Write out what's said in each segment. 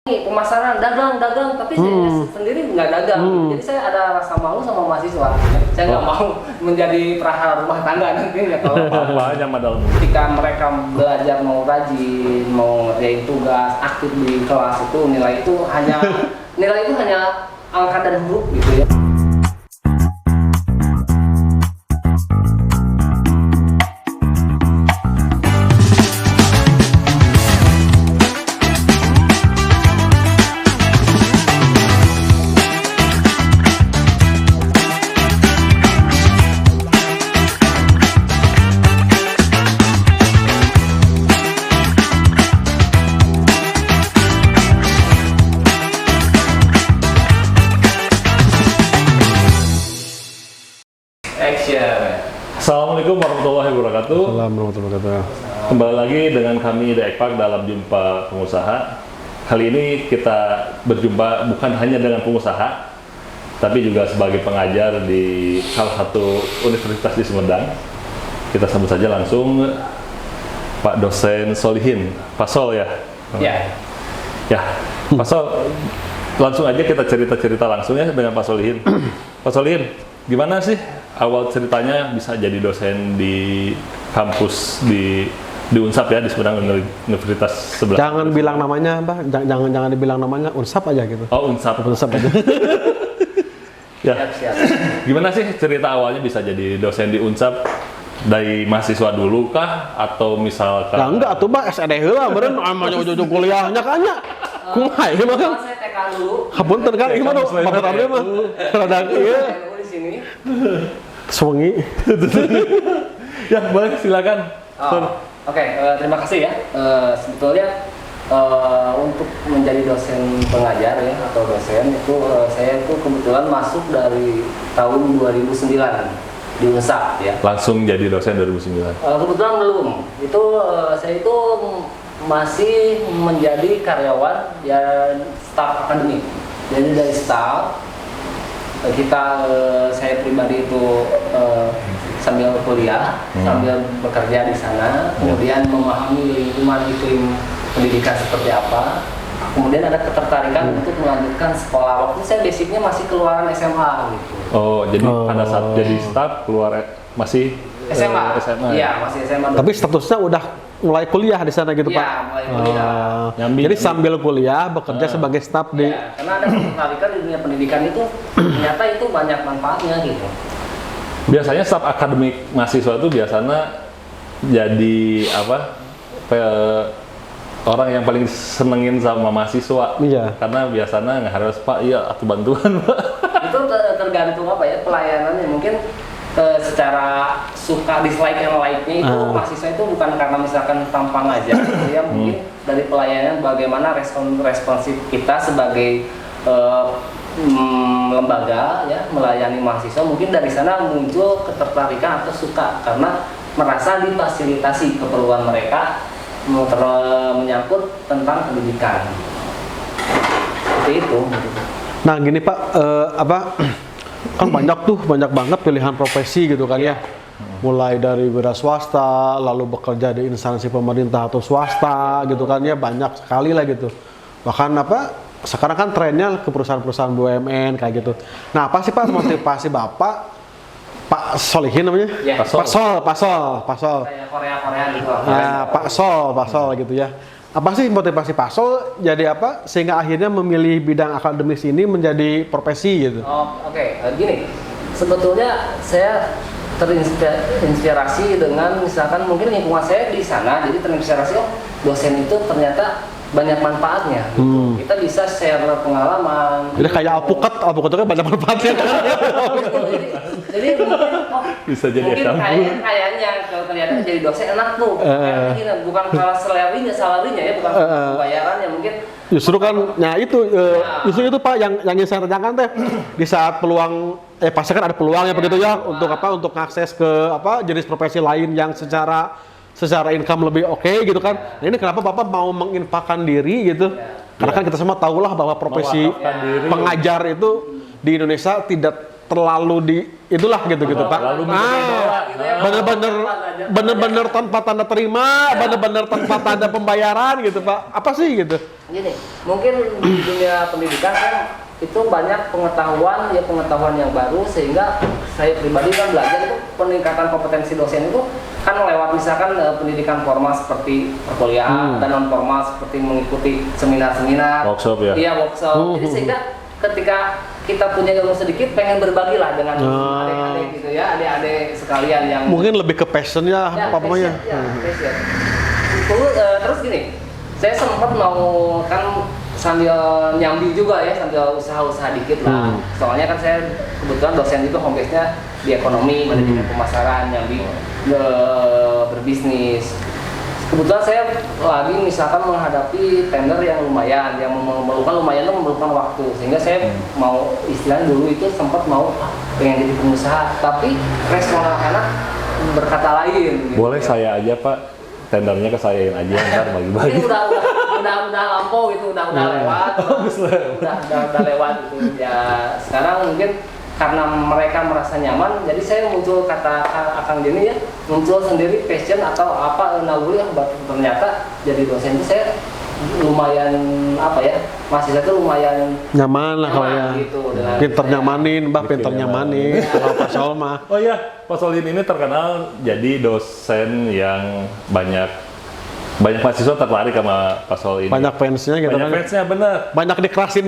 pemasaran dagang, tapi saya sendiri nggak dagang. Jadi saya ada rasa malu sama mahasiswa. Saya nggak mau menjadi prahara rumah tangga nanti ya kalau banyak modal. ketika mereka belajar mau rajin, mau ngerjain tugas, aktif di kelas itu nilai itu hanya angka dan huruf gitu ya. Assalamualaikum warahmatullahi wabarakatuh. Assalamualaikum warahmatullahi wabarakatuh. Kembali lagi dengan kami The Ekpak dalam Jumpa Pengusaha. Kali ini kita berjumpa bukan hanya dengan pengusaha, tapi juga sebagai pengajar di salah satu universitas di Sumedang. Kita sambut saja langsung Pak Dosen Solihin, Pak Sol ya? Ya, Pak Sol, langsung aja kita cerita-cerita langsung ya dengan Pak Solihin. Pak Solihin, gimana sih awal ceritanya bisa jadi dosen di kampus di Unsap ya, di Sumedang Universitas sebelah? Jangan bilang namanya, Mbak. Jangan dibilang namanya, Unsap aja gitu. Oh, Unsap. Unsap aja. Ya. Gimana sih cerita awalnya bisa jadi dosen di Unsap? Dari mahasiswa dulu kah? Atau misalkan... Ya enggak, tuh Mbak, SED lah, beren namanya ujung kuliahnya kan ya. Kumaha ya, Bang? Saya TK dulu. Hapunten kan, gimana Bapak Tarde mah? Rada ieu. Di sini. Sewengi. Ya, boleh silakan. Oke, terima kasih ya. Sebetulnya untuk menjadi dosen pengajar ya atau dosen itu saya itu kebetulan masuk dari tahun 2009 di Unsap ya. Langsung jadi dosen 2009? Kebetulan belum. Itu saya itu masih menjadi karyawan ya, staf akademik. Jadi dari staf saya pribadi itu sambil kuliah, sambil bekerja di sana, kemudian memahami lingkungan iklim pendidikan seperti apa. Kemudian ada ketertarikan untuk melanjutkan sekolah. Waktu saya basicnya masih keluaran SMA gitu. Oh, jadi pada saat jadi staf keluar masih SMA. SMA. Iya, masih SMA. Tapi statusnya udah mulai kuliah di sana gitu, Iya, Pak? mulai kuliah. Jadi sambil kuliah bekerja sebagai staf di... Ya, karena ada ketertarikan di dunia pendidikan itu ternyata itu banyak manfaatnya gitu. Biasanya staf akademik mahasiswa itu biasanya jadi apa? Orang yang paling senengin sama mahasiswa. Iya. Karena biasanya nggak harus Pak, iya atau bantuan Pak. Itu tergantung apa ya, pelayanannya. Mungkin secara suka dislike and like-nya itu mahasiswa itu bukan karena misalkan tampang aja gitu ya, mungkin dari pelayanan bagaimana responsif kita sebagai lembaga ya melayani mahasiswa, mungkin dari sana muncul ketertarikan atau suka karena merasa difasilitasi keperluan mereka menyangkut tentang pendidikan. Seperti itu. Nah gini Pak, kan banyak banget pilihan profesi gitu kan ya. Mulai dari wira swasta, lalu bekerja di instansi pemerintah atau swasta gitu kan ya, banyak sekali lah gitu. Bahkan sekarang kan trennya ke perusahaan-perusahaan BUMN kayak gitu. Nah apa sih Pak motivasi Bapak, Pak Solihin namanya? Ya. Pak Sol. Kayak Korea gitu. Nah, Pak Sol gitu ya. Apa sih motivasi Pak Sol jadi apa sehingga akhirnya memilih bidang akademis ini menjadi profesi gitu? Oke. Gini, sebetulnya saya terinspirasi dengan misalkan mungkin lingkungan saya di sana, jadi terinspirasi dosen itu ternyata banyak manfaatnya. Gitu. Kita bisa share pengalaman. Jadi kayak alpukat itu kan banyak manfaatnya. jadi mungkin Bisa jadi kayaknya kalau kelihatan jadi dosen enak tuh. Kayaknya bukan kalau salarinya ya, bukan bayarannya mungkin. Justru kan, justru itu Pak yang ingin saya tanyakan teh di saat peluang, pasti kan ada peluangnya begitu ya untuk untuk akses ke jenis profesi lain yang secara income lebih oke gitu kan. Nah ini kenapa Bapak mau menginfakkan diri gitu? Karena kan kita semua tahulah bahwa profesi pengajar itu di Indonesia tidak terlalu itulah gitu Pak. Bener-bener tanpa tanda terima, bener-bener tanpa tanda pembayaran gitu Pak. Apa sih gitu? gini, mungkin di dunia pendidikan kan itu banyak pengetahuan yang baru, sehingga saya pribadi kan belajar itu peningkatan kompetensi dosen itu kan lewat misalkan pendidikan formal seperti perkuliahan dan non formal seperti mengikuti seminar-seminar, workshop ya. Iya, workshop. Jadi sehingga ketika kita punya ilmu sedikit, pengen berbagi lah dengan adik-adik gitu ya, adik-adik sekalian yang mungkin lebih ke passion ya, apa namanya. passion. Terus gini, saya sempat mau kan sambil nyambi juga ya, sambil usaha-usaha dikit lah. Soalnya kan saya kebetulan dosen itu home base-nya di ekonomi, manajemen pemasaran, nyambi berbisnis. Kebetulan saya lagi misalkan menghadapi tender yang lumayan, yang memerlukan waktu, sehingga saya mau istilahnya dulu itu sempat mau pengen jadi pengusaha, tapi respon anak-anak berkata lain. Gitu, Boleh ya. saya aja Pak, tendernya ke sayain aja ntar bagi-bagi. Ini udah lampau gitu, udah lewat, udah lewat gitu. Ya sekarang mungkin karena mereka merasa nyaman, jadi saya muncul kata Akang Denny ya, muncul sendiri passion atau apa naluri yang ternyata jadi dosen itu saya lumayan apa ya, mahasiswa itu lumayan Nyaman lah kalau ya. gitu, Pinter nyamanin, pinter nyamanin. Kalau Pak Sol mah. Oh iya, Pak Solin ini terkenal jadi dosen yang banyak mahasiswa tertarik sama Pak Sol ini. Banyak fansnya gitu Banyak kan. fansnya bener. Banyak dikerasin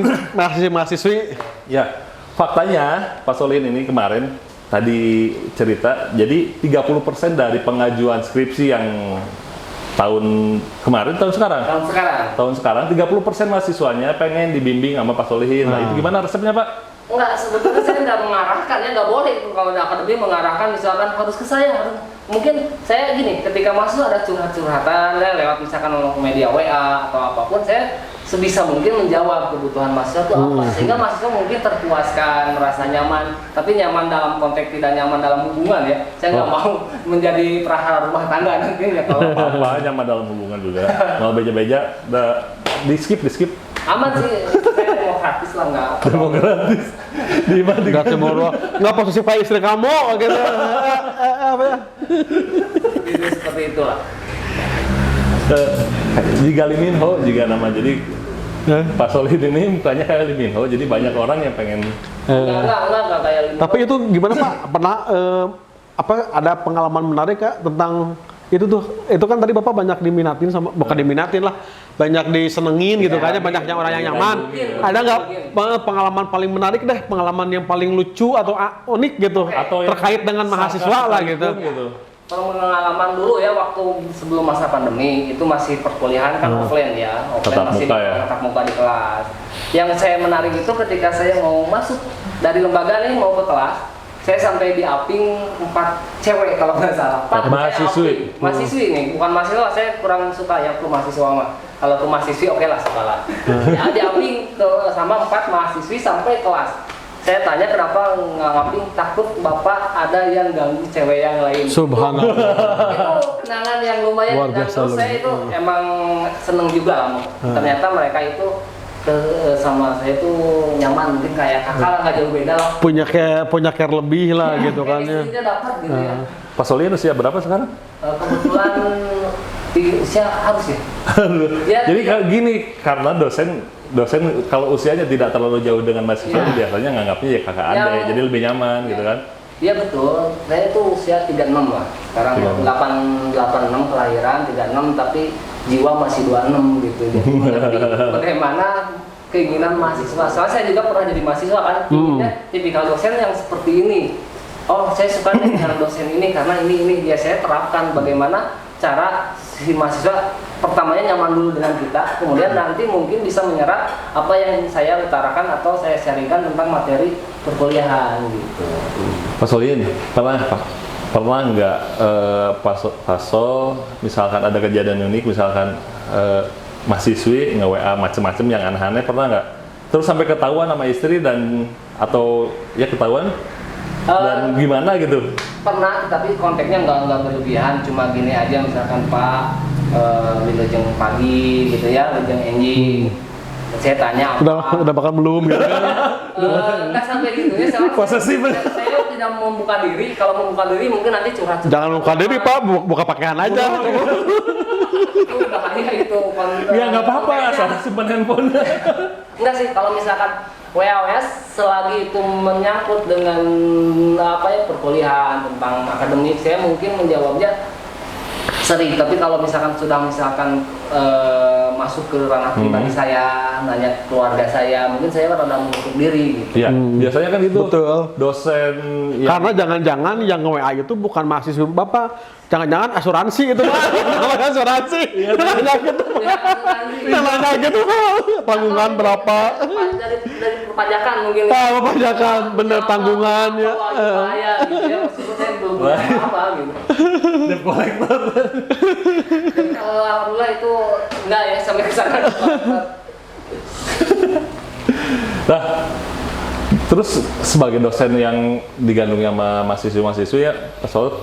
mahasiswi. Ya, faktanya Pak Solin ini kemarin tadi cerita, jadi 30% dari pengajuan skripsi yang tahun sekarang, 30% mahasiswanya pengen dibimbing sama Pak Solihin. Nah, itu gimana resepnya Pak? Enggak, sebetulnya saya nggak mengarahkan ya, nggak boleh kalau di akademi mengarahkan misalkan harus ke saya. Mungkin saya gini, ketika masuk ada curhat-curhatan ya, lewat misalkan media WA atau apapun, saya sebisa mungkin menjawab kebutuhan mahasiswa itu apa, sehingga mahasiswa mungkin terpuaskan, merasa nyaman, tapi nyaman dalam konteks tidak nyaman dalam hubungan ya. Saya nggak mau menjadi prahara rumah tangga nantinya kalau Apa nyaman dalam hubungan juga. Mau beja-beja, di skip. aman sih, saya demokratis lah, nggak Demokratis. Enggak cemburu. Enggak posisi Pak istri kamu gitu. Apa ya? seperti itulah. Jika Liminho juga nama, jadi Pak Solin ini mukanya kayak Liminho, jadi banyak orang yang pengen. Enggak kayak Liminho. Tapi itu gimana Pak? Pernah ada pengalaman menarik Kak tentang itu kan tadi Bapak banyak diminatin sama, bukan diminatin lah, banyak disenengin gitu kan ya, banyaknya orang yang nyaman. Ada nggak pengalaman paling menarik deh, pengalaman yang paling lucu atau unik gitu, Atau terkait dengan mahasiswa lah gitu. Kalau pengalaman dulu ya, waktu sebelum masa pandemi itu masih perkuliahan kan offline ya, Tatap masih muka ya? tatap muka di kelas. Yang saya menarik itu ketika saya mau masuk dari lembaga nih mau ke kelas, saya sampai di aping 4 cewek kalau nggak salah. 4 mahasiswi. Mahasiswi nih, bukan mahasiswa, saya kurang suka yang tuh mahasiswa mah. Kalau tuh mahasiswi oke lah sekolah. Ya di aping sama 4 mahasiswi sampai kelas. Saya tanya kenapa ngaping, takut bapak ada yang ganggu cewek yang lain. Subhanallah. Itu kenangan yang lumayan, Luar dan biasa terus saya itu emang seneng juga lah. Ternyata mereka itu sama saya itu nyaman, mungkin kayak kakak lah, nggak jauh beda lah. Punya care lebih lah gitu kan ya. Istrinya dapat gitu ya. Pak Solin usia berapa sekarang? Kebetulan usia harus ya. Ya, Jadi gini, karena dosen kalau usianya tidak terlalu jauh dengan mahasiswa, biasanya nganggapnya ya kakak adik, jadi lebih nyaman gitu kan. Iya betul, saya itu usia 36 lah. Sekarang 86 kelahiran, 36 tapi jiwa masih 26 gitu. Jadi bagaimana keinginan mahasiswa. Soalnya saya juga pernah jadi mahasiswa kan, inginnya tipikal dosen yang seperti ini. Oh, saya suka dengan dosen ini karena ini ya, saya terapkan bagaimana cara si mahasiswa pertamanya nyaman dulu dengan kita, kemudian nanti mungkin bisa menyerap apa yang saya utarakan atau saya sharingkan tentang materi perkuliahan gitu. Pak Solin, pernah nggak Pak Sol, misalkan ada kejadian unik, misalkan mahasiswi nge-WA macem-macem yang aneh-aneh, pernah nggak? Terus sampai ketahuan sama istri atau ya ketahuan? Dan gimana gitu? Pernah, tapi konteksnya nggak berlebihan, cuma gini aja misalkan Pak, wilujeng pagi gitu ya, wilujeng enjing. Saya tanya Udah bakal belum gitu kan. nggak sampai gitu ya, Posesif. saya tidak membuka diri. Kalau membuka diri mungkin nanti curhat. Jangan buka diri Pak, buka pakaian aja. Itu bahaya itu. Ya nggak apa-apa, asal simpan handphone. Enggak sih, kalau misalkan WAWS selagi itu menyangkut dengan perkuliahan tentang akademik, saya mungkin menjawabnya sering. Tapi kalau misalkan masuk ke ranah pribadi saya, nanya keluarga saya, mungkin saya rada menutup diri gitu. Iya, biasanya kan itu Betul. dosen Karena jangan-jangan yang nge-WA itu bukan mahasiswa Bapak, jangan-jangan asuransi itu Pak. Namanya asuransi. Nanya gitu. Nanya gitu. Tanggungan berapa? Dari perpajakan mungkin. Perpajakan, bener tanggungan ya. Bahaya gitu ya, meskipun saya belum punya apa gitu. debt collector. Tapi kalau alhamdulillah itu enggak ya sampai ke sana. Nah, terus sebagai dosen yang digandung sama mahasiswa-mahasiswa ya, Pak Saud,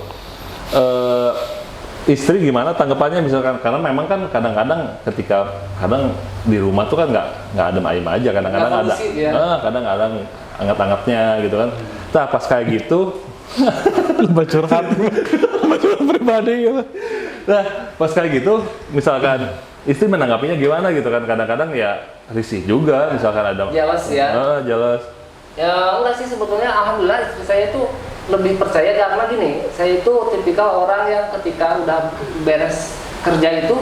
istri gimana tanggapannya misalkan, karena memang kan kadang-kadang di rumah tuh kan nggak adem ayem aja, kadang-kadang ada, kadang-kadang anget-angetnya gitu kan. Nah pas kayak gitu, Curhat pribadi ya. nah pas kayak gitu, misalkan istri menanggapinya gimana gitu kan, kadang-kadang ya risih juga, misalkan ada Jelas ya. Jelas. Ya enggak sih, sebetulnya alhamdulillah istri saya itu lebih percaya karena gini, saya itu tipikal orang yang ketika udah beres kerja itu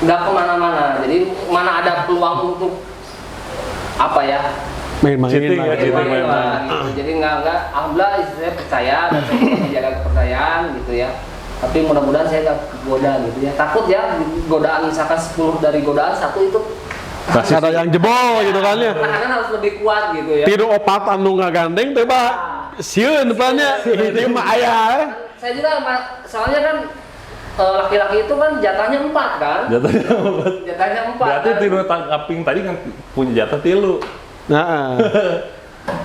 nggak kemana-mana, jadi mana ada peluang untuk Main-main Cheating lah. ya, cheating. main lah, gitu. Jadi nggak alhamdulillah istri saya percaya dan saya juga menjaga kepercayaan gitu ya. Tapi mudah-mudahan saya nggak kegoda gitu ya, takut ya godaan misalkan 10 dari godaan satu itu Masih ada yang jebol gitu kan ya. pertahanan harus lebih kuat gitu ya. Tidur opat anu ngagandeng teh Pak. Sieun depannya. Ini mah aya. Saya juga soalnya kan laki-laki itu kan jatahnya 4 kan? Jatahnya 4. Berarti kan? tidur kaping tadi kan punya jatah 3. Nah.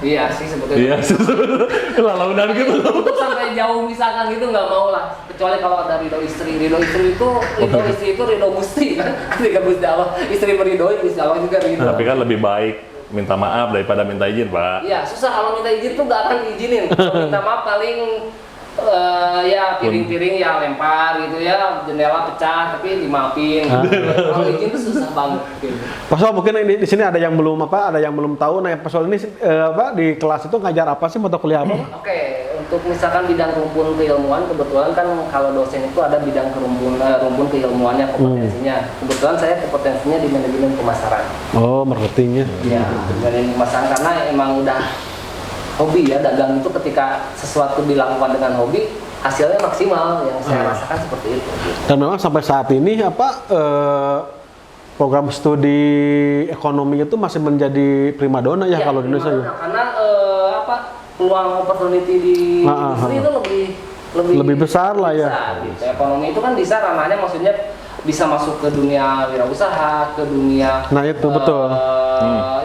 Iya sih sebetulnya. Iya, lalaunan gitu. Untuk sampai jauh misalkan gitu nggak mau lah. Kecuali kalau ada ridho istri. Ridho istri itu ridho gusti kan. Ketika Gusti Allah istri meridhoi, Gusti Allah juga ridho. Tapi kan lebih baik minta maaf daripada minta izin, Pak. Iya, susah kalau minta izin tuh nggak akan diizinin. Kalau minta maaf paling ya piring-piring ya lempar gitu ya, jendela pecah tapi dimaafin. Kalau izin tuh susah banget. Gitu. Pak Sol, mungkin di sini ada yang belum tahu. Nah, Pak Sol ini di kelas itu ngajar apa sih, mata kuliah apa? Oke, untuk misalkan bidang rumpun keilmuan, kebetulan kan kalau dosen itu ada bidang rumpun keilmuannya, kompetensinya. Kebetulan saya kompetensinya di manajemen pemasaran. Oh, marketingnya. Iya, manajemen pemasaran karena emang udah hobi ya, dagang itu ketika sesuatu dilakukan dengan hobi, hasilnya maksimal, yang saya rasakan seperti itu. Dan memang sampai saat ini program studi ekonomi itu masih menjadi primadona ya kalau di Indonesia ya. Karena peluang opportunity di industri itu lebih besar lah ya. Gitu. Ekonomi itu kan bisa ranahnya, maksudnya bisa masuk ke dunia wirausaha, ke dunia itu betul.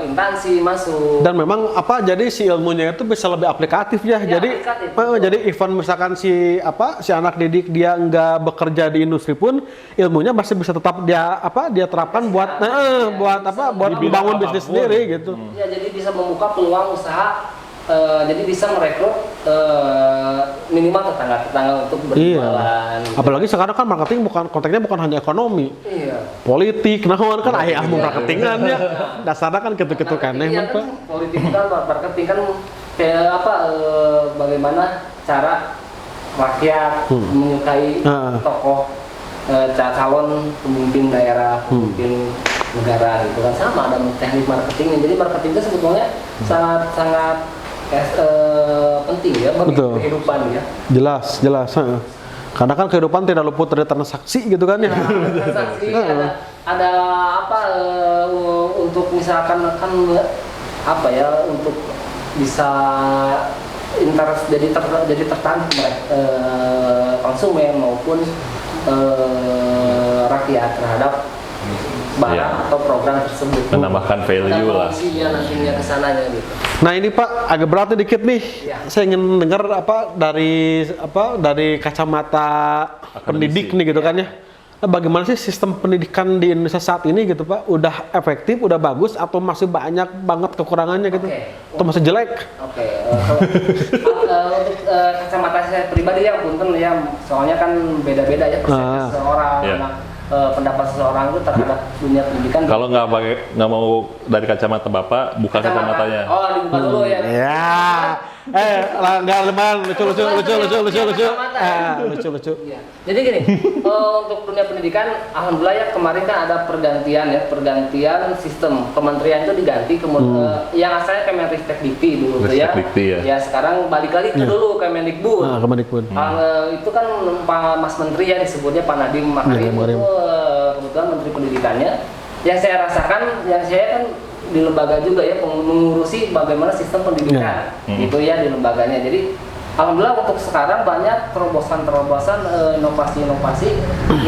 Intansi masuk. Dan memang jadi si ilmunya itu bisa lebih aplikatif ya. Ya, jadi aplikatif. Jadi even misalkan si anak didik dia nggak bekerja di industri pun ilmunya masih bisa tetap dia terapkan buat membangun bisnis sendiri gitu. Ya, jadi bisa membuka peluang usaha. Jadi bisa merekrut minimal tetangga untuk berjualan. Gitu. Apalagi sekarang kan marketing konteksnya bukan hanya ekonomi. Iya. Politik, kan ayah marketingan ya. Dasarnya kan gitu-gitu kan. Iya kan, politik kan marketing kan kayak bagaimana cara rakyat menyukai tokoh calon pemimpin daerah, pemimpin negara gitu kan, sama ada teknik marketingnya. Jadi marketing itu sebetulnya sangat penting ya bagi kehidupan ya. Jelas. Karena kan kehidupan tidak luput dari transaksi gitu kan ya. Transaksi ada untuk misalkan untuk bisa jadi tertarik konsumen maupun rakyat terhadap barang atau program tersebut, menambahkan value lah. Nantinya kesananya gitu. Nah ini Pak agak berat dikit nih. Ya. Saya ingin dengar dari kacamata pendidik nih gitu kan ya. Nah, bagaimana sih sistem pendidikan di Indonesia saat ini gitu Pak? Udah efektif, udah bagus atau masih banyak banget kekurangannya gitu? Atau masih jelek? Untuk kacamata saya pribadi ya, punten ya, soalnya kan beda-beda ya persepsi seorang anak pendapat seseorang itu terhadap dunia pendidikan. Kalau nggak mau dari kacamata Bapak, buka kacamatanya. Oh, dibuka dulu ya. Ya. Nggak teman, lucu. Lucu. Iya. Jadi gini, untuk dunia pendidikan, alhamdulillah ya kemarin kan ada pergantian sistem kementerian itu diganti kemudian yang asalnya Kemenristek Dikti dulu tuh ya. Ya sekarang balik lagi ke dulu Kemendikbud. Kemendikbud. Itu kan Pak Mas Menteri ya disebutnya Pak Nadiem Makarim itu kebetulan Menteri Pendidikannya. Yang saya rasakan, yang saya kan di lembaga juga ya mengurusi bagaimana sistem pendidikan itu ya di lembaganya. Jadi alhamdulillah untuk sekarang banyak terobosan inovasi-inovasi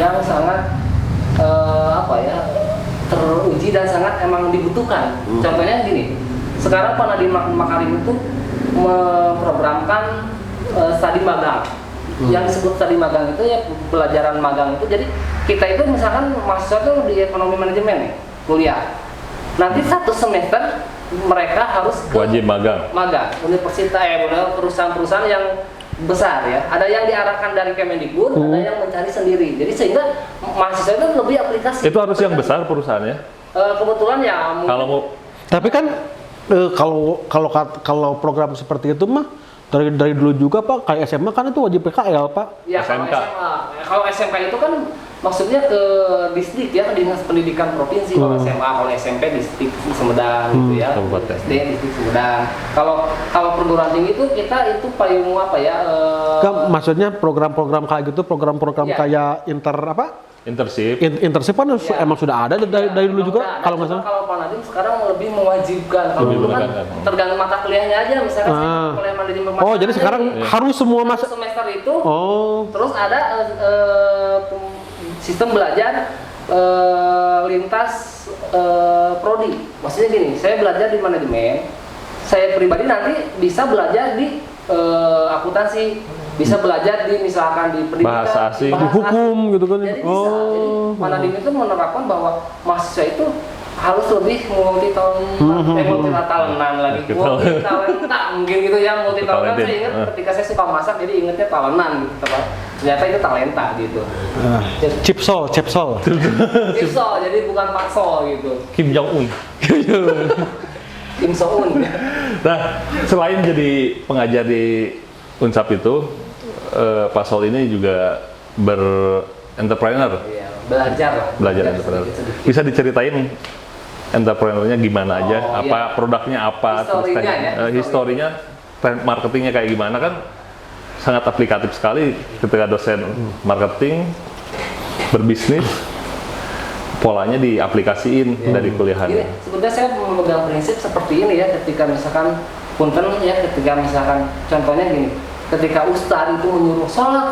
yang sangat teruji dan sangat emang dibutuhkan. Contohnya gini, sekarang Pak Nadiem Makarim itu memprogramkan studi magang. Yang disebut studi magang itu ya pelajaran magang itu. Jadi kita itu misalkan mahasiswa itu di ekonomi manajemen nih, kuliah. Nanti 1 semester mereka harus wajib magang. Universitas perusahaan-perusahaan yang besar ya. Ada yang diarahkan dari Kemendikbud, ada yang mencari sendiri. Jadi sehingga mahasiswa itu lebih aplikasi. Itu harus yang besar perusahaannya. Kebetulan ya. Kalau mau. Tapi kan kalau program seperti itu mah dari dulu juga Pak, kayak SMA kan itu wajib PKL Pak. Ya, SMK. Kalau SMK itu kan maksudnya ke distrik ya, Dinas Pendidikan Provinsi. Kalau SMA, kalau SMP distrik Sumedang gitu ya. SD distrik Sumedang. Kalau perguruan tinggi itu kita itu payung apa ya? Maksudnya program-program kayak gitu, program-program kayak internship kan emang sudah ada dari dulu juga kalau nggak salah. Kalau Pak Nadiem sekarang lebih mewajibkan. Kalau dulu kan tergantung mata kuliahnya aja, misalkan saya kuliah manajemen. Oh, jadi sekarang harus semua semester itu. Oh. Terus ada sistem belajar lintas prodi. Maksudnya gini, saya belajar di manajemen, saya pribadi nanti bisa belajar di akuntansi. Bisa belajar di misalkan di pendidikan, bahasa asing, di hukum gitu kan. Jadi bisa. Jadi Pak Nadiem itu menerapkan bahwa mahasiswa itu harus lebih multi talentan lagi. Multi talenta mungkin gitu ya, multi talenta. Saya ingat ketika saya suka masak jadi ingetnya talentan gitu. Ternyata itu talenta gitu. Chipsol. Chipsol jadi bukan Pak Sol gitu. Kim Jong Un. Kim So Un. Nah, selain jadi pengajar di Unsap itu, Pak Sol ini juga ber-entrepreneur. Iya, belajar entrepreneur. Bisa diceritain entrepreneurnya gimana aja? Produknya apa? Historinya, marketingnya kayak gimana kan? Sangat aplikatif sekali ketika dosen marketing berbisnis. Polanya diaplikasiin dari kuliahannya. Sebetulnya saya memegang prinsip seperti ini ya, ketika misalkan contohnya gini, ketika ustadz itu menyuruh sholat,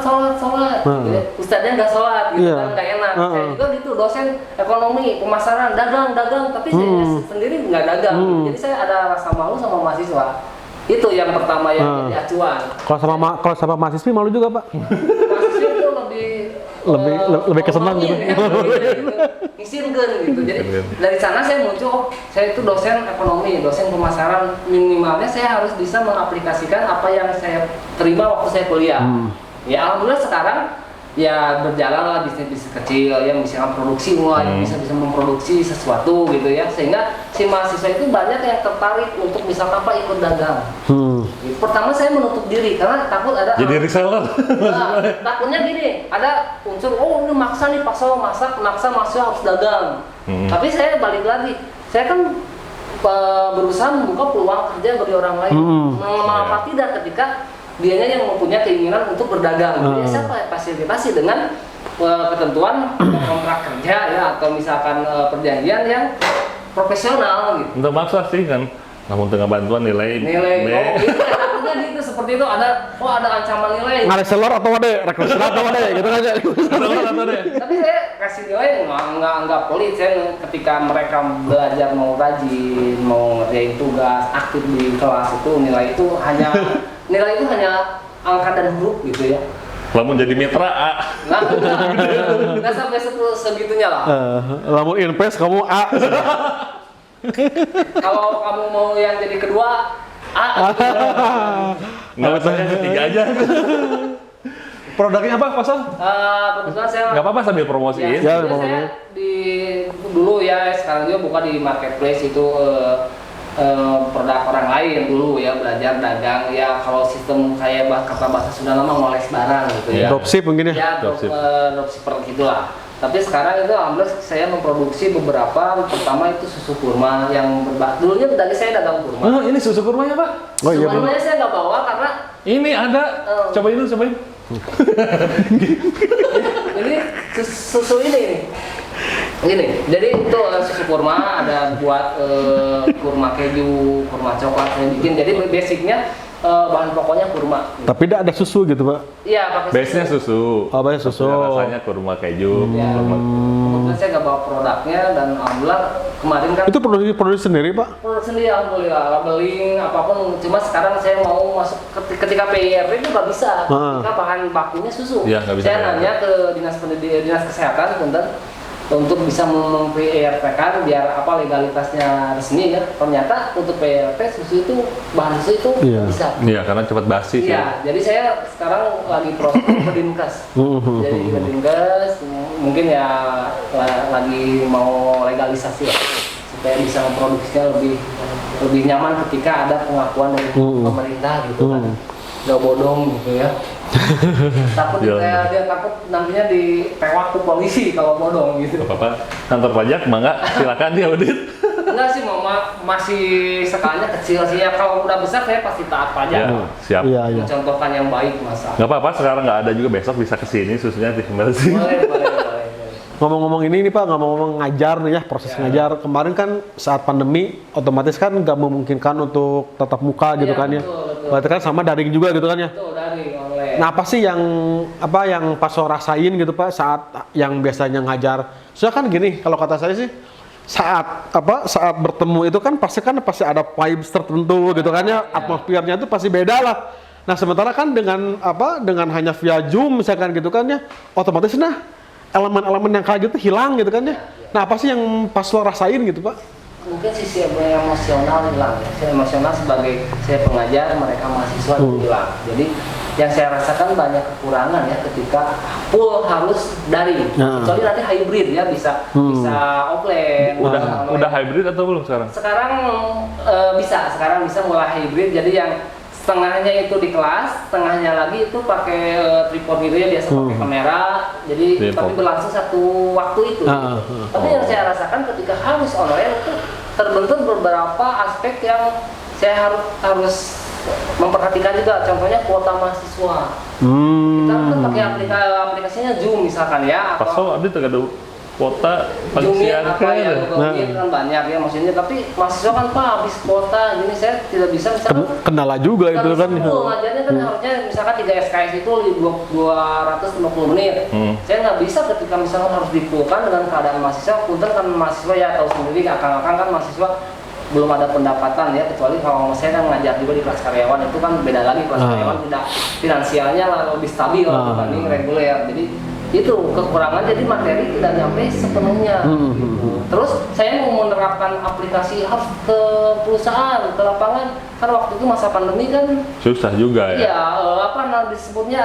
ustadznya nggak sholat, gitu kan nggak enak. Saya juga gitu, dosen ekonomi, pemasaran, dagang, tapi saya sendiri nggak dagang. Jadi saya ada rasa malu sama mahasiswa. Itu yang pertama yang jadi acuan. Kalau sama mahasiswi malu juga Pak. Mahasiswa itu lebih kesenang gitu. Ngisinkeun gitu. Jadi dari sana saya muncul, saya itu dosen ekonomi, dosen pemasaran, minimalnya saya harus bisa mengaplikasikan apa yang saya terima waktu saya kuliah. Ya alhamdulillah sekarang ya berjalan lah bisnis kecil yang misalkan produksi mulai bisa memproduksi sesuatu gitu ya, sehingga si mahasiswa itu banyak yang tertarik untuk misalkan Pak ikut dagang. Pertama saya menutup diri karena takut ada jadi reseller. Takutnya gini, ada unsur ini maksa nih maksa mahasiswa harus dagang. Tapi saya balik lagi, saya kan berusaha membuka peluang kerja bagi orang lain. Mengapa tidak ketika dianya yang mempunyai keinginan untuk berdagang. Jadi saya fasilitasi dengan ketentuan kontrak kerja ya, atau misalkan perjanjian yang profesional gitu. Untuk maksa sih kan, namun tengah bantuan nilai. Takutnya gitu seperti itu ada ancaman nilai. Ada seller atau ada rekrutmen atau ada gitu aja. Tapi saya kasih nilai nggak pelit. Saya ketika mereka belajar mau rajin, mau ngerjain tugas, aktif di kelas itu nilai itu hanya angka dan huruf gitu ya. Lamun jadi mitra A. Nggak sampai segitunya lah. Lamun invest kamu A. Kalau kamu mau yang jadi kedua A. Nggak usah yang ketiga aja. Produknya apa, Pak Sol? Kebetulan saya Nggak apa-apa sambil promosiin. Ya, sebenarnya saya dulu ya, sekarang juga buka di marketplace itu produk orang lain dulu ya, belajar dagang ya. Kalau sistem kayak kata bahasa Sunda nama ngoles barang gitu ya. Dropship mungkin ya. Ya, Dropship. dropshipper gitulah. Tapi sekarang itu alhamdulillah saya memproduksi beberapa, pertama itu susu kurma yang dulunya dari saya dagang kurma. Oh, ini susu kurmanya, Pak. Oh iya, Susu kurmanya saya nggak bawa karena Ini ada. Cobain dulu, cobain. ini susu ini nih. Gini, jadi itu susu kurma ada buat kurma keju, kurma coklat yang bikin. Jadi basicnya bahan pokoknya kurma. Tapi tidak ada susu gitu, Pak. Iya, pakai Base-nya susu. Oh, banyak susu. Rasanya kurma keju. Ya, kurma. kebetulan saya nggak bawa produknya dan alhamdulillah kemarin kan Itu produksi sendiri, Pak? produk sendiri alhamdulillah, labeling apapun. Cuma sekarang saya mau masuk ketika PIRT itu nggak bisa. Ketika bahan bakunya susu. Iya, nggak bisa Saya PIRT. nanya ke dinas kesehatan punten untuk bisa mem-PIRT-kan biar apa legalitasnya resmi ya. Ternyata untuk PIRT susu itu bahan susu itu Iya. bisa. Iya, karena cepat basi sih. Iya, jadi saya sekarang lagi proses ke Dinkes. Jadi ke Dinkes mungkin ya lagi mau legalisasi lah supaya bisa memproduksinya lebih nyaman ketika ada pengakuan dari pemerintah gitu kan. Nggak bodong gitu ya. Takut Iya. dia takut nantinya ditewak ke polisi kalau bodong gitu. Gak apa-apa. Kantor pajak, mangga, silakan diaudit. Enggak sih, mama masih skalanya kecil sih ya. Kalau udah besar saya pasti taat pajak. Ya, siap. Iya, iya. Mencontohkan yang baik masa. Nggak apa-apa, sekarang nggak ada juga, besok bisa kesini susunya tinggal sih. Boleh. Ngomong-ngomong ini nih Pak, ngomong-ngomong ngajar nih ya, proses ngajar. Kemarin kan saat pandemi, otomatis kan nggak memungkinkan untuk tatap muka gitu Iya, kan ya. betul. Berarti kan sama daring juga gitu kan ya. Itu dari online. Nah apa sih yang Pak So rasain gitu Pak saat yang biasanya ngajar? Soalnya kan gini, kalau kata saya sih saat bertemu itu kan pasti ada vibes tertentu gitu kan ya, atmosfernya itu pasti beda lah. Nah sementara kan dengan hanya via Zoom misalkan gitu kan ya, otomatis elemen-elemen yang kayak gitu hilang gitu kan ya. Nah apa sih yang Pak So rasain gitu Pak? Mungkin sisi emosional hilang ya. Sisi emosional sebagai saya pengajar, mereka mahasiswa itu hilang. Jadi yang saya rasakan banyak kekurangan ya ketika full harus daring. Kecuali nanti hybrid ya bisa offline. Udah hybrid atau belum sekarang? Sekarang bisa mulai hybrid. Jadi yang setengahnya itu di kelas, setengahnya lagi itu pakai tripod gitu ya, biasa pakai kamera. Jadi tapi berlangsung satu waktu itu. Tapi yang saya rasakan ketika harus online itu terbentuk beberapa aspek yang saya harus memperhatikan juga. Contohnya kuota mahasiswa. Kita kan pakai aplikasinya Zoom misalkan ya. Pas so ada tuh ada kuota Zoom pengisian apa ya, kan banyak ya maksudnya, tapi mahasiswa kan Pak habis kuota, jadi saya tidak bisa misalkan Kendala juga itu kan. Ngajarnya kan harusnya misalkan 3 SKS itu 250 menit. Saya nggak bisa ketika misalkan harus dipulkan dengan keadaan mahasiswa. Punten kan mahasiswa ya tahu sendiri, akang-akang kan mahasiswa belum ada pendapatan ya, kecuali kalau saya kan ngajar juga di kelas karyawan, itu kan beda lagi. Kelas karyawan tidak finansialnya lebih stabil dibanding reguler. Jadi itu kekurangan, jadi materi tidak nyampe sepenuhnya gitu. Terus saya mau menerapkan aplikasi harus ke perusahaan, ke lapangan, kan waktu itu masa pandemi kan susah juga ya. Iya, disebutnya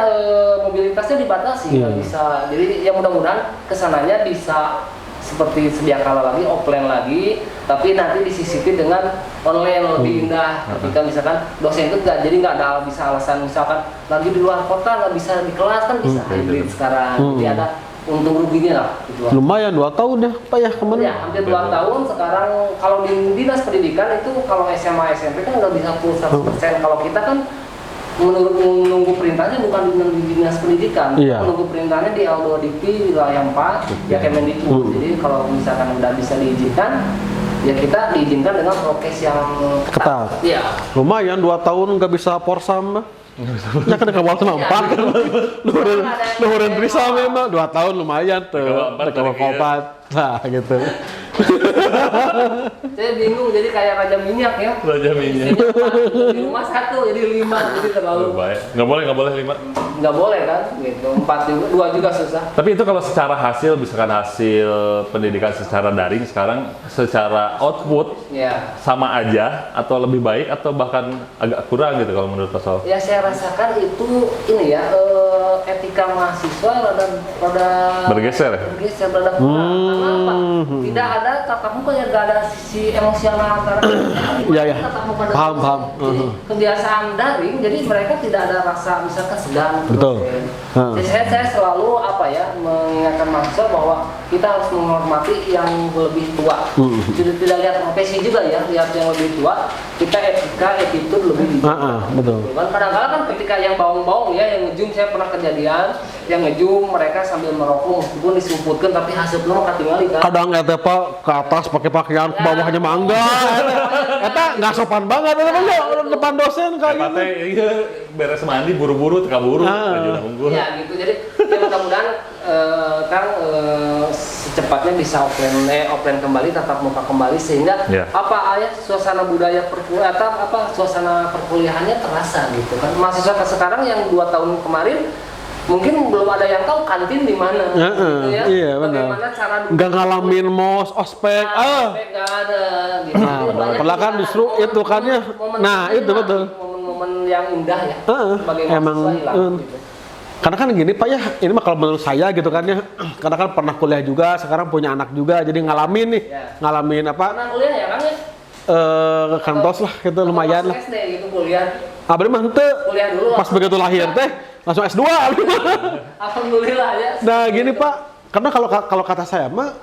mobilitasnya dibatasi, nggak bisa. Jadi ya mudah-mudahan kesananya bisa seperti sedia kala lagi, offline lagi, tapi nanti disisipi dengan online lebih indah. Ketika misalkan dosen itu nggak ada bisa alasan misalkan lagi di luar kota nggak bisa di kelas, kan bisa hybrid sekarang. Jadi ada untung ruginya lah. Gitu. Lumayan 2 tahun ya Pak ya kemarin. Ya, hampir 2 tahun sekarang. Kalau di dinas pendidikan itu kalau SMA SMP kan nggak bisa full 100%. Kalau kita kan menunggu perintahnya bukan di dinas pendidikan, menunggu perintahnya di L2DP wilayah 4 ya Kemendikbud. Jadi kalau misalkan udah bisa diizinkan, ya kita diizinkan dengan prokes yang ketat. Iya. Lumayan 2 tahun nggak bisa porsam. Ya kan kawal sama 4 kan. Luhureun Trisam mah 2 tahun lumayan tuh. Kawal 4. Nah, gitu. Saya bingung, jadi kayak raja minyak ya. Raja minyak. Di rumah 1 jadi 5, jadi terlalu Baik. Nggak boleh 5. nggak boleh kan, gitu. 4 juga, 2 juga susah. Tapi itu kalau secara hasil, misalkan hasil pendidikan secara daring sekarang secara output sama aja atau lebih baik atau bahkan agak kurang gitu kalau menurut Pak Sol? Ya saya rasakan itu ini ya etika mahasiswa rada Bergeser ya? rada kurang. Karena apa? Tidak ada tatap muka, ya nggak ada sisi emosional antara Iya, iya. tatap muka dan Paham, dosen. paham. Jadi kebiasaan daring, jadi mereka tidak ada rasa misalkan segan. Betul. Jadi saya selalu mengingatkan mahasiswa bahwa kita harus menghormati yang lebih tua. Tidak lihat profesi juga ya, lihat yang lebih tua. Kita etika, attitude lebih Betul. kan kadang-kadang kan ketika yang bawang-bawang ya, yang ngejum, saya pernah kejadian yang ngejum mereka sambil merokok meskipun disumputkan tapi hasilnya mah katingali kan. Kadang eta Pak ke atas pakai pakaian, ke bawahnya mah enggak. Eta nggak sopan banget eta mah depan dosen kayak Eta gitu. teh iya beres mandi buru-buru teu kaburu aja unggul. Ya gitu, jadi ya mudah-mudahan secepatnya bisa offline kembali, tatap muka kembali sehingga suasana budaya suasana perkuliahannya terasa gitu kan. Mahasiswa sekarang yang 2 tahun kemarin mungkin belum ada yang tahu kantin di mana. Gitu ya. Iya benar. Bagaimana cara Nggak ngalamin mos, ospek. nggak ada gitu. Jadi banyak Padahal kan justru itu kan ya. Nah, itu betul. Momen-momen yang indah ya. Sebagai Emang mahasiswa hilang gitu. karena kan gini Pak ya, ini mah kalau menurut saya gitu kan ya, karena kan pernah kuliah juga, sekarang punya anak juga, jadi ngalamin nih, ngalamin apa? Pernah kuliah ya kan ya? Kantos lah, gitu lumayan lah. SD gitu kuliah. Abang mah henteu. Kuliah dulu. Pas begitu lahir teh langsung S2. Alhamdulillah ya. Nah gini Pak, karena kalau kata saya mah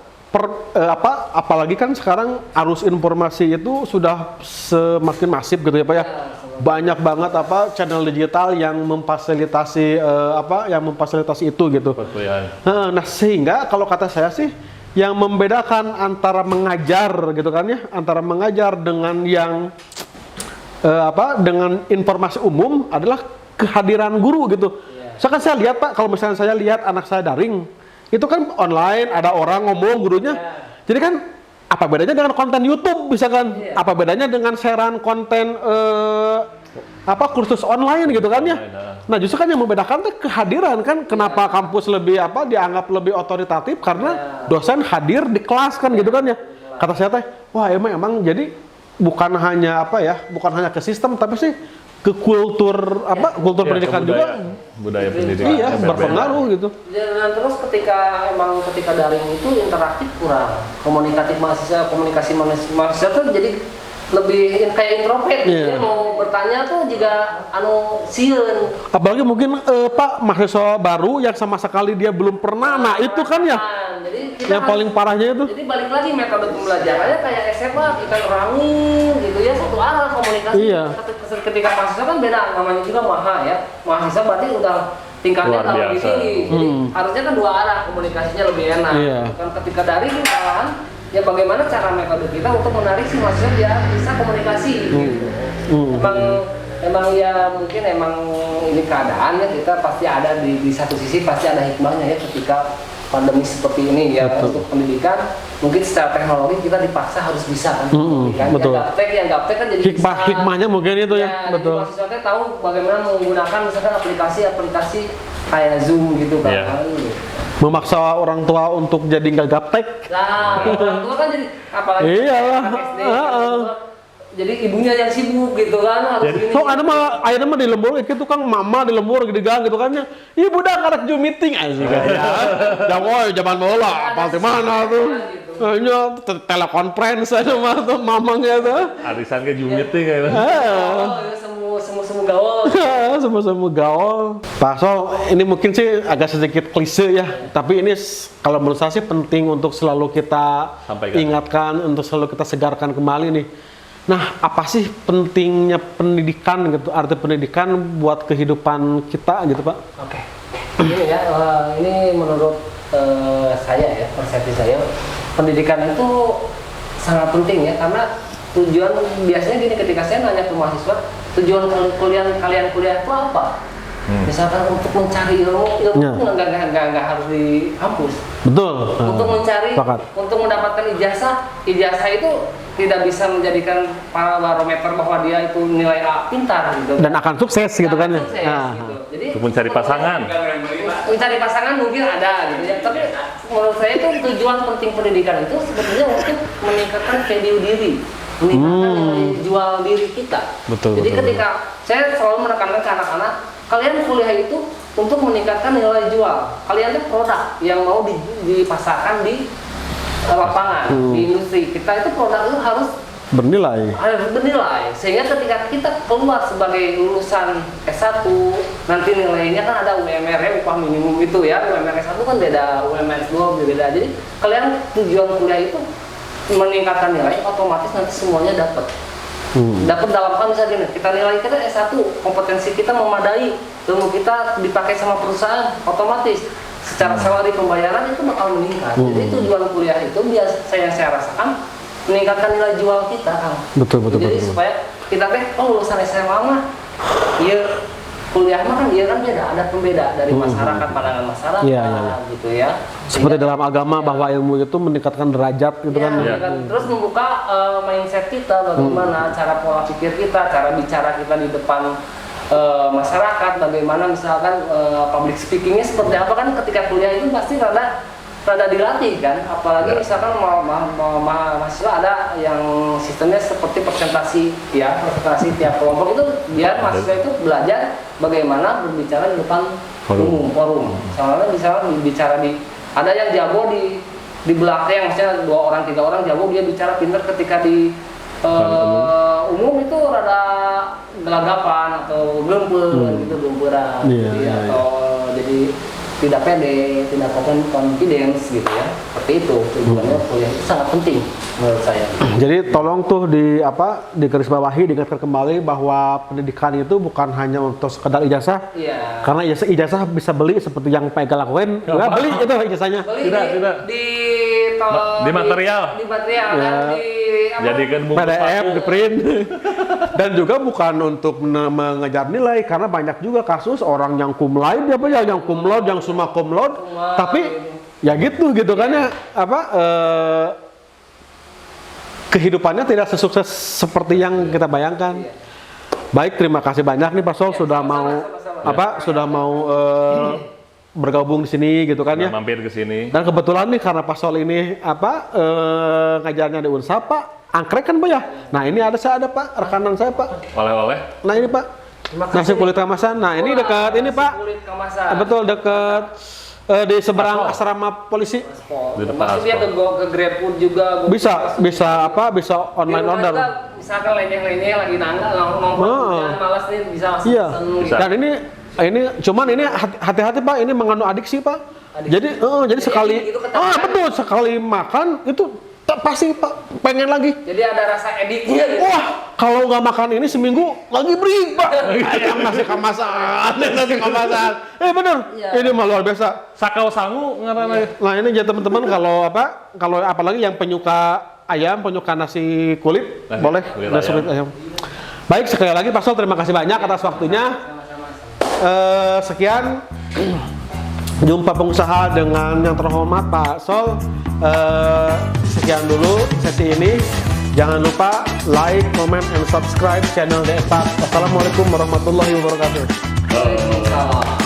apalagi kan sekarang arus informasi itu sudah semakin masif gitu ya Pak ya. Banyak banget channel digital yang memfasilitasi itu gitu. Nah sehingga kalau kata saya sih yang membedakan antara mengajar gitu kan ya, antara mengajar dengan yang dengan informasi umum adalah kehadiran guru gitu. Kan saya lihat Pak, kalau misalnya saya lihat anak saya daring, itu kan online, ada orang ngomong gurunya. Jadi kan apa bedanya dengan konten YouTube misalkan? Apa bedanya dengan sharean konten kursus online gitu kan ya? Nah justru kan yang membedakan tuh kehadiran kan. Kenapa kampus lebih dianggap lebih otoritatif karena dosen hadir di kelas kan gitu kan ya? Kata saya teh, wah emang jadi bukan hanya bukan hanya ke sistem tapi sih ke kultur kultur pendidikan budaya pendidikan. Iya, berpengaruh gitu. Dan terus ketika daring itu interaktif kurang, komunikasi mahasiswa tuh jadi lebih kayak introvert gitu ya, mau bertanya tuh juga sieun. Apalagi mungkin Pak mahasiswa baru yang sama sekali dia belum pernah. Nah, itu kan ya. Jadi yang paling parahnya itu. Jadi balik lagi metode pembelajarannya kayak SMA, kita orangin gitu ya, satu arah komunikasi. Iya. Ketika mahasiswa kan beda, namanya juga mahasiswa berarti udah tingkatnya lebih tinggi. Jadi harusnya kan 2 arah komunikasinya lebih enak. Iya. Kan ketika daring kan ya bagaimana cara metode kita untuk menarik si mahasiswa dia bisa komunikasi gitu. Emang ya mungkin ini keadaan ya, kita pasti ada di satu sisi pasti ada hikmahnya ya ketika pandemi seperti ini ya. Betul. Untuk pendidikan mungkin secara teknologi kita dipaksa harus bisa kan. Betul. Yang gaptek kan jadi hikmahnya mungkin itu ya. Betul. Mahasiswa tahu bagaimana menggunakan misalkan aplikasi kayak Zoom gitu kan. Memaksa orang tua untuk jadi nggak gaptek. Nah, orang tua kan jadi apalagi iyalah. Jadi ibunya yang sibuk gitu kan harus gini. So ada mah di lembur gitu kan, mama di lembur di gang gitu kan ya. Iya budak karek Zoom meeting aja kan ya. Jangan zaman bola, apa di mana tuh. Hanya telekonferensi aja mah tuh mamangnya tuh. Arisan ke Zoom meeting ya. Semu gaul. Semu gaul. Pak So, ini mungkin sih agak sedikit klise ya, tapi ini kalau menurut saya sih penting untuk selalu kita ingatkan, untuk selalu kita segarkan kembali nih. Nah, apa sih pentingnya pendidikan gitu, arti pendidikan buat kehidupan kita gitu Pak? Oke. Ini ya, ini menurut saya ya, persepsi saya, pendidikan itu sangat penting ya, karena tujuan biasanya gini, ketika saya nanya ke mahasiswa, tujuan kalian kuliah itu apa? Misalkan untuk mencari ilmu nggak harus di kampus. Betul. Untuk untuk mendapatkan ijazah itu tidak bisa menjadikan barometer bahwa dia itu nilai A pintar gitu. Dan akan sukses gitu kan ya. Gitu. Jadi untuk mencari pasangan. Mencari pasangan mungkin ada gitu ya. Tapi menurut saya itu tujuan penting pendidikan itu sebetulnya untuk meningkatkan value diri. Meningkatkan nilai jual diri kita. Betul. Jadi ketika saya selalu menekankan ke anak-anak, kalian kuliah itu untuk meningkatkan nilai jual. Kalian itu produk yang mau dipasarkan di lapangan, di industri. Kita itu produk itu harus bernilai. Sehingga ketika kita keluar sebagai lulusan S1, nanti nilainya kan ada UMR ya, upah minimum itu ya. UMR S1 kan beda, UMR S2 beda. Jadi kalian tujuan kuliah itu meningkatkan nilai, otomatis nanti semuanya dapat. Dapat dalam hal misalnya gini, kita nilai kita S1, kompetensi kita memadai, ilmu kita dipakai sama perusahaan, otomatis secara salary pembayaran itu bakal meningkat. Jadi tujuan kuliah itu yang saya rasakan meningkatkan nilai jual kita, Kang. Betul. Jadi supaya kita lulusan SMA mah, iya kuliah mah kan dia kan beda, ada pembeda dari masyarakat, pandangan masyarakat, gitu ya. Seperti dalam agama bahwa ilmu itu meningkatkan derajat gitu kan. Terus membuka mindset kita, bagaimana cara pola pikir kita, cara bicara kita di depan masyarakat, bagaimana misalkan public speakingnya seperti apa kan ketika kuliah itu pasti rada dilatih kan, apalagi misalkan mahasiswa ada yang sistemnya seperti presentasi tiap kelompok itu biar mahasiswa itu belajar bagaimana berbicara di depan umum, forum. Soalnya misalnya bicara ada yang jago di belakang, maksudnya 2 orang 3 orang jago, dia bicara pintar ketika di umum itu rada gelagapan atau gemperan gitu, gemperan jadi tidak pede, tidak confidence gitu ya. Seperti itu tujuannya kuliah itu sangat penting menurut saya. Jadi tolong tuh digarisbawahi, diingatkan kembali bahwa pendidikan itu bukan hanya untuk sekedar ijazah. Karena ijazah bisa beli seperti yang Pak Ega lakuin. Beli itu ijazahnya. Tidak. Di material. Dan jadikan buku PDF, di print. Dan juga bukan untuk mengejar nilai, karena banyak juga kasus orang yang cum laude, yang cum laude, yang summa cum laude, tapi ya gitu kan ya, kehidupannya tidak sesukses seperti yang kita bayangkan. Baik, terima kasih banyak nih Pak Sol sudah mau bergabung di sini gitu kan ya. Mampir ke sini. Dan kebetulan nih karena Pak Sol ini ngajarnya di Unsha Pak, angkrek kan Pak ya. Nah ini ada Pak, rekanan saya Pak. Oleh-oleh. Nah ini Pak, nasi kulit kemasan. Nah ini dekat ini Pak. Betul, dekat di seberang asrama polisi. Maksudnya ke GrabFood juga. Bisa online order. Misalkan lenyeh-lenyeh lagi nongkrong, malas nih bisa langsung pesen. Dan ini cuman ini hati-hati Pak, ini mengandung adiksi Pak. Jadi sekali betul, sekali makan itu pasti Pak pengen lagi. Jadi ada rasa ediknya gitu. Wah, kalau nggak makan ini seminggu lagi beri Pak. Ayam nasi kemasan. Bener. Ini mah luar biasa. Sakau sangu ngaranna. Nah ini jadi teman-teman kalau apalagi yang penyuka ayam, penyuka nasi kulit, boleh nasi kulit ayam. Baik, sekali lagi Pak Sol, terima kasih banyak atas waktunya. Sekian jumpa pengusaha dengan yang terhormat Pak Sol. Sekian dulu sesi ini. Jangan lupa like, comment, and subscribe channel The Ekpak. Wassalamualaikum warahmatullahi wabarakatuh. Waalaikumsalam.